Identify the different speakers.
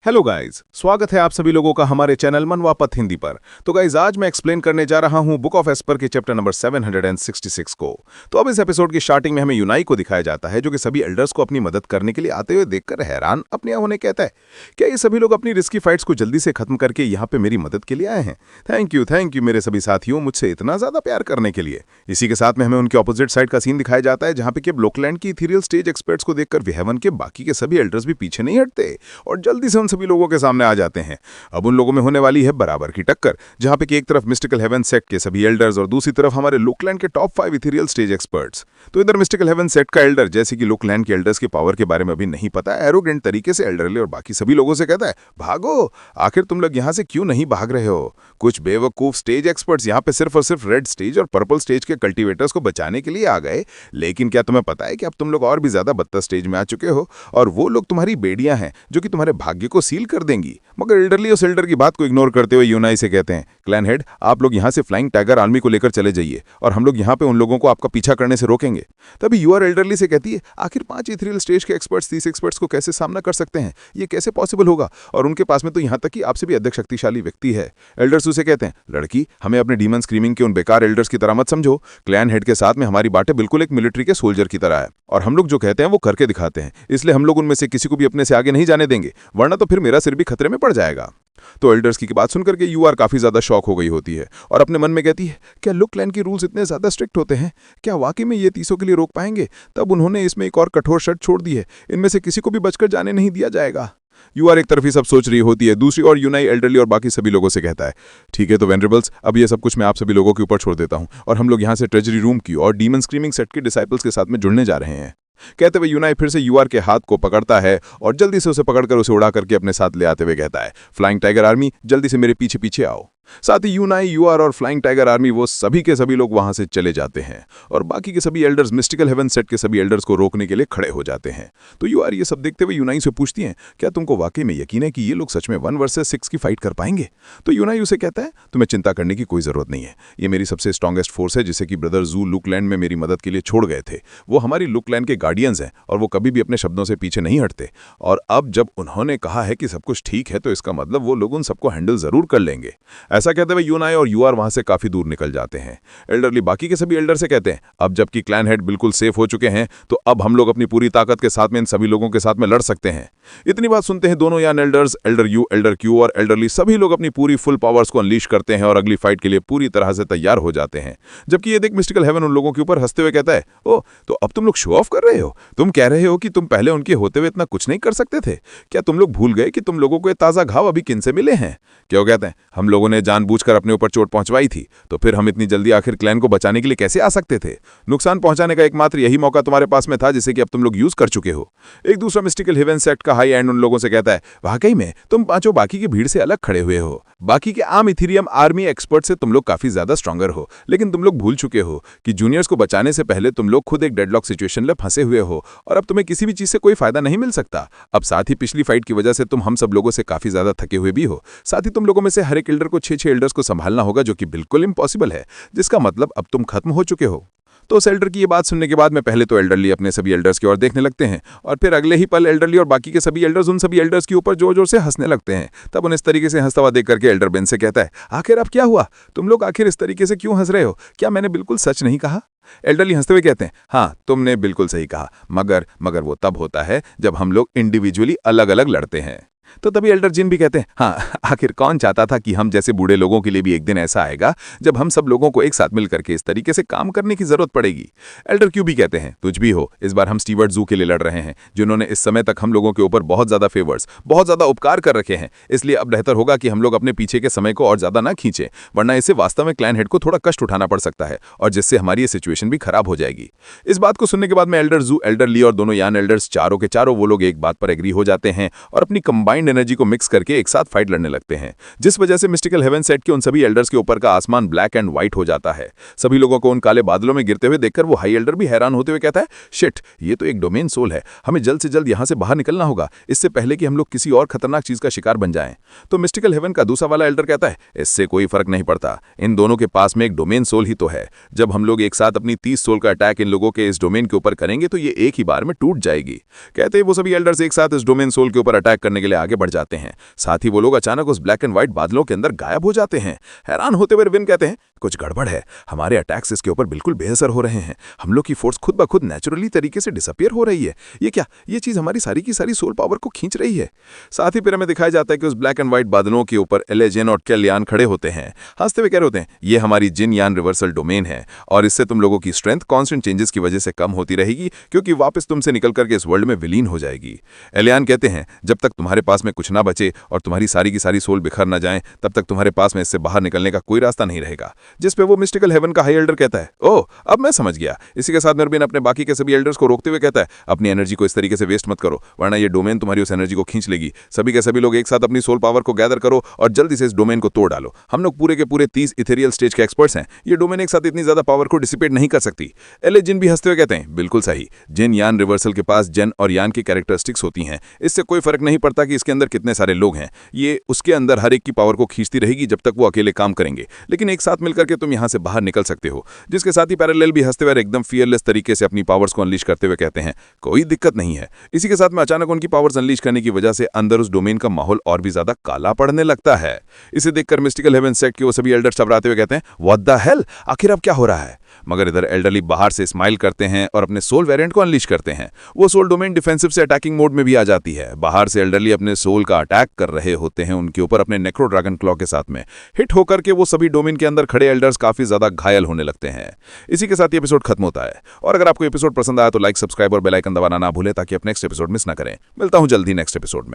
Speaker 1: Hello guys, स्वागत है आप सभी लोगों का हमारे चैनल मनवापत हिंदी पर। तो गाइस, आज मैं एक्सप्लेन करने जा रहा हूं बुक ऑफ एस्पर के चैप्टर नंबर 766 को। तो अब इस एपिसोड की स्टार्टिंग में हमें यूनाई को दिखाया जाता है, जो कि सभी एल्डर्स को अपनी मदद करने के लिए आते हुए देखकर हैरान अपने होने कहता है, क्या ये सभी लोग अपनी रिस्की फाइट्स को जल्दी से खत्म करके यहाँ पे मेरी मदद के लिए आए हैं? थैंक यू मेरे सभी साथियों, मुझसे इतना ज्यादा प्यार करने के लिए। इसी के साथ में हमें उनके ऑपोजिट साइड का सीन दिखाया जाता है, जहां पे कि लोकलैंड की इथीरियल स्टेज एक्सपर्ट्स को देखकर विहेवन के बाकी के सभी एल्डर्स भी पीछे नहीं हटते और जल्दी से उन सभी लोगों के सामने जाते हैं। अब उन लोगों में होने वाली है बराबर की टक्कर, जहां पे कि एक तरफ मिस्टिकल हेवन सेक्ट के सभी एल्डर्स और दूसरी तरफ हमारे लोकलैंड के टॉप 5 इथेरियल स्टेज एक्सपर्ट्स। तो इधर मिस्टिकल हेवन सेक्ट का एल्डर, जैसे कि लोकलैंड के एल्डर्स के पावर के बारे में अभी नहीं पता, एरोगेंट तरीके से एल्डरले और बाकी सभी लोगों से कहता है, भागो, आखिर तुम लोग यहां से क्यों नहीं भाग रहे हो? कुछ बेवकूफ स्टेज एक्सपर्ट्स यहां पे सिर्फ और सिर्फ रेड स्टेज और पर्पल स्टेज के कल्टीवेटर्स को बचाने के लिए आ गए, लेकिन क्या तुम्हें पता है कि अब तुम लोग और भी ज्यादा बदतर स्टेज में आ चुके हो और वो लोग तुम्हारी बेड़ियां हैं जो कि तुम्हारे भाग्य को सील कर देंगी। मगर एल्डरली उस एल्डर की बात को इग्नोर करते हुए यूनाई से कहते हैं, क्लैन हेड, आप लोग यहां से फ्लाइंग टाइगर आर्मी को लेकर चले जाइए और हम लोग यहां पे उन लोगों को आपका पीछा करने से रोकेंगे। तभी यूआर एल्डरली से कहती है, आखिर 5 इथेरियल स्टेज के एक्सपर्ट्स 30 एक्सपर्ट्स को कैसे सामना कर सकते हैं? ये कैसे पॉसिबल होगा? और उनके पास में तो यहां तक कि आपसे भी अधिक शक्तिशाली व्यक्ति है। एल्डर्स उसे कहते हैं, लड़की, हमें अपने डीमन स्क्रीमिंग के उन बेकार एल्डर्स की तरह मत समझो। क्लैन हेड के साथ में हमारी बातें बिल्कुल एक मिलिट्री के सोल्जर की तरह है और हम लोग जो कहते हैं वो करके दिखाते हैं, इसलिए हम लोग उनमें से किसी को भी अपने से आगे नहीं जाने देंगे, वरना तो फिर मेरा सिर भी खतरे में पड़ जाएगा। तो एल्डर्स की बात सुनकर के यूआर काफी ज्यादा शॉक हो गई होती है और अपने मन में कहती है, क्या लोकलैंड के रूल्स इतने ज्यादा स्ट्रिक्ट होते हैं? क्या वाकई में ये 30 के लिए रोक पाएंगे? तब उन्होंने इसमें एक और कठोर शर्त छोड़ दी है, इनमें से किसी को भी बचकर जाने नहीं दिया जाएगा। यूआर एक तरफ ही सब सोच रही होती है, दूसरी ओर यूनाई एल्डरली और बाकी सभी लोगों से कहता है, ठीक है तो वेनरेबल्स, अब ये सब कुछ मैं आप सभी लोगों के ऊपर छोड़ देता हूं और हम लोग यहां से ट्रेजरी रूम की और डीमन स्क्रीमिंग सेट के डिसाइपल्स के साथ में जुड़ने जा रहे हैं। कहते हुए यूनाई फिर से यूआर के हाथ को पकड़ता है और जल्दी से उसे पकड़कर उसे उड़ा करके अपने साथ ले आते हुए कहता है, फ्लाइंग टाइगर आर्मी, जल्दी से मेरे पीछे पीछे आओ। साथ ही यूनाई, यूआर और फ्लाइंग टाइगर आर्मी वो सभी के सभी लोग वहां से चले जाते हैं और बाकी के सभी एल्डर्स मिस्टिकल हेवन सेट के सभी एल्डर्स को रोकने के लिए खड़े हो जाते हैं। तो यूआर ये सब देखते हुए यूनाई से पूछती हैं, क्या तुमको वाकई में यकीन है कि ये लोग सच में 1 वर्सेस 6 की फाइट कर पाएंगे? तो यूनाई उसे कहता है, तुम्हें चिंता करने की कोई जरूरत नहीं है, ये मेरी सबसे स्ट्रॉन्गेस्ट फोर्स है, जिसे कि ब्रदर जू लुकलैंड में मेरी मदद के लिए छोड़ गए थे। वो हमारी लुकलैंड के गार्डियंस हैं और वो कभी भी अपने शब्दों से पीछे नहीं हटते और अब जब उन्होंने कहा है कि सब कुछ ठीक है, तो इसका मतलब वो लोग उन सबको हैंडल जरूर कर लेंगे। ऐसा कहते हुए यूनाई और यूआर वहां से काफी दूर निकल जाते हैं। एल्डरली बाकी के सभी एल्डर से कहते हैं, अब जबकि क्लैन हेड बिल्कुल सेफ हो चुके हैं, तो अब हम लोग अपनी पूरी ताकत के साथ में इन सभी लोगों के साथ में लड़ सकते हैं। इतनी बात सुनते हैं दोनों यान elders, Elder you, Elder Q और एल्डरली, सभी लोग अपनी पूरी फुल पावर्स को अनलीश करते हैं और अगली फाइट के लिए पूरी तरह से तैयार हो जाते हैं। जबकि ये देख मिस्टिकल हेवन उन लोगों के ऊपर हंसते हुए कहता है, ओ, तो अब तुम लोग शो ऑफ कर रहे हो? तुम कह रहे हो कि तुम पहले उनके होते हुए इतना कुछ नहीं कर सकते थे? क्या तुम लोग भूल गए कि तुम लोगों को ये ताजा घाव अभी किनसे मिले हैं? क्यों कहते हैं, हम लोगों ने जानबूझकर अपने ऊपर चोट पहुंचवाई थी, तो फिर हम इतनी जल्दी आखिर क्लैन को बचाने के लिए कैसे आ सकते थे? नुकसान पहुंचाने का एकमात्र यही मौका तुम्हारे पास में था, जिसे कि अब तुम लोग यूज कर चुके हो। एक दूसरा मिस्टिकल हेवन सेक्ट का हाई एंड उन लोगों से कहता है, वाकई में तुम पांचों बाकी की भीड़ से अलग खड़े हुए हो। बाकी के आम इथीरियम आर्मी एक्सपर्ट से तुम लोग काफी ज्यादा स्ट्रॉन्गर हो, लेकिन तुम लोग भूल चुके हो कि जूनियर्स को बचाने से पहले तुम लोग खुद एक डेडलॉक सिचुएशन में फंसे हुए हो और अब तुम्हें किसी भी चीज से कोई फायदा नहीं मिल सकता। अब साथ ही पिछली फाइट की वजह से तुम हम सब लोगों से काफी ज्यादा थके हुए भी हो। साथ ही तुम लोगों में से हर एक एल्डर को 6 एल्डर्स को संभालना होगा, जो कि बिल्कुल इम्पॉसिबल है, जिसका मतलब अब तुम खत्म हो चुके हो। तो उस एल्डर की ये बात सुनने के बाद में पहले तो एल्डरली अपने सभी एल्डर्स की ओर देखने लगते हैं और फिर अगले ही पल एल्डरली और बाकी के सभी एल्डर्स उन सभी एल्डर्स के ऊपर जोर जोर से हंसने लगते हैं। तब उन्हें इस तरीके से हंसता हुआ देख करके एल्डर बेन से कहता है, आखिर अब क्या हुआ? तुम लोग आखिर इस तरीके से क्यों हंस रहे हो? क्या मैंने बिल्कुल सच नहीं कहा? एल्डरली हंसते हुए कहते हैं, हाँ, तुमने बिल्कुल सही कहा, मगर वो तब होता है जब हम लोग इंडिविजुअली अलग अलग लड़ते हैं। तो तभी एल्डर जिन भी कहते हैं, हाँ, आखिर कौन चाहता था कि हम जैसे बूढ़े लोगों के लिए भी एक दिन ऐसा आएगा जब हम सब लोगों को एक साथ मिल करके इस तरीके से काम करने की जरूरत पड़ेगी। एल्डर क्यू भी कहते हैं, तुझ भी हो, इस बार हम स्टीवर्ट जू के लिए लड़ रहे हैं, जिन्होंने इस समय तक हम लोगों के ऊपर बहुत ज्यादा फेवर्स, बहुत ज्यादा उपकार कर रखे हैं, इसलिए अब बेहतर होगा कि हम लोग अपने पीछे के समय को और ज्यादा ना खींचें, वरना इससे वास्तव में क्लैन हेड को थोड़ा कष्ट उठाना पड़ सकता है और जिससे हमारी ये सिचुएशन भी खराब हो जाएगी। इस बात को सुनने के बाद में एल्डर जू, एल्डर ली और दोनों यान एल्डर्स चारों के चारों वो लोग एक बात पर एग्री हो जाते हैं और अपनी कंबाइंड एनर्जी को मिक्स करके एक साथ फाइट लड़ने लगते हैं, जिस वजह से मिस्टिकल हेवन सेट के उन सभी एल्डर्स के ऊपर का आसमान ब्लैक एंड व्हाइट हो जाता है। सभी लोगों को उन काले बादलों में गिरते हुए देखकर वो हाई एल्डर भी हैरान होते हुए कहता है, शिट, ये तो एक डोमेन सोल है, हमें जल्द से जल्द यहां से बाहर निकलना होगा, इससे पहले कि हम लोग किसी और खतरनाक चीज का शिकार बन जाएं। तो मिस्टिकल हेवन का दूसरा वाला एल्डर कहता है, इससे कोई फर्क नहीं पड़ता, इन दोनों के पास में एक डोमेन सोल ही तो है। जब हम लोग एक साथ अपनी 30 सोल का अटैक इन लोगों के इस डोमेन के ऊपर करेंगे तो ये एक ही बार में टूट जाएगी। कहते हैं वो सभी एल्डर्स एक साथ इस डोमेन सोल के ऊपर अटैक करने के लिए आगे बढ़ जाते हैं। साथ ही वो लोग अचानक उस ब्लैक एंड व्हाइट बादलों के अंदर गायब हो जाते हैं। हैरान होते हुए विन कहते हैं, कुछ गड़बड़ है, हमारे अटैक्स इसके ऊपर बिल्कुल बेअसर हो रहे हैं। हम लोग की फोर्स खुद ब खुद नेचुरली तरीके से डिसअपियर हो रही है। ये क्या, ये चीज हमारी सारी की सारी सोल पावर को खींच रही है। साथ ही फिर हमें दिखाया जाता है कि उस ब्लैक एंड व्हाइट बादलों के ऊपर एले, जिन और कैल यान खड़े होते हैं। हंसते हुए कह रहे होते हैं, ये हमारी जिन यान रिवर्सल डोमेन है और इससे तुम लोगों की स्ट्रेंथ कांस्टेंट चेंजेस की वजह से कम होती रहेगी, क्योंकि वापस तुमसे निकल करके इस वर्ल्ड में विलीन हो जाएगी। एलियान कहते हैं, जब तक तुम्हारे पास में कुछ ना बचे और तुम्हारी सारी की सारी सोल बिखर ना जाए, तब तक तुम्हारे पास में इससे बाहर निकलने का कोई रास्ता नहीं रहेगा। जिस पे वो मिस्टिकल हेवन का हाई एल्डर कहता है, ओह अब मैं समझ गया। इसी के साथ नरबिन अपने बाकी के सभी एल्डर्स को रोकते हुए कहता है, अपनी एनर्जी को इस तरीके से वेस्ट मत करो, वरना ये डोमेन तुम्हारी उस एनर्जी को खींच लेगी। सभी के सभी लोग एक साथ अपनी सोल पावर को गैदर करो और जल्दी से इस डोमेन को तोड़ डालो। हम लोग पूरे के पूरे 30 इथेरियल स्टेज के एक्सपर्ट्स हैं, ये डोमेन एक साथ इतनी ज्यादा पावर को डिसिपेट नहीं कर सकती। एले जिन भी हंसते हुए कहते हैं, बिल्कुल सही, जिन यान रिवर्सल के पास जन और यान की कैरेक्टरिस्टिक्स होती हैं, इससे कोई फर्क नहीं पड़ता कि इसके अंदर कितने सारे लोग हैं, ये उसके अंदर हर एक की पावर को खींचती रहेगी जब तक वो अकेले काम करेंगे, लेकिन एक साथ मिलकर के तुम यहां से बाहर निकल सकते हो। जिसके साथ ही पैरेलल भी हंसते हुए एकदम फियरलेस तरीके से अपनी पावर्स को अनलीश करते हुए कहते हैं, कोई दिक्कत नहीं है। इसी के साथ में अचानक उनकी पावर्स अनलीश करने की वजह से अंदर उस डोमेन का माहौल और भी ज्यादा काला पड़ने लगता है। इसे देखकर मिस्टिकल हेवन सेट के वो सभी एल्डर्स चबराते हुए कहते हैं, व्हाट द हेल, आखिर अब क्या हो रहा है। मगर इधर एल्डरली बाहर से स्माइल करते हैं और अपने सोल वेरिएंट को अनलीश करते हैं। वो सोल डोमेन डिफेंसिव से अटैकिंग मोड में भी आ जाती है। बाहर से एल्डरली अपने सोल का अटैक कर रहे होते हैं उनके ऊपर अपने नेक्रो ड्रैगन क्लॉ के साथ में। हिट होकर के वो सभी डोमेन के अंदर खड़े एल्डर्स काफी ज्यादा घायल होने लगते हैं। इसी के साथ ये एपिसोड खत्म होता है। और अगर आपको एपिसोड पसंद आया तो लाइक, सब्सक्राइब और बेल आइकन दबाना ना भूलें ताकि आप नेक्स्ट एपिसोड मिस ना करें। मिलता हूं जल्दी नेक्स्ट एपिसोड में।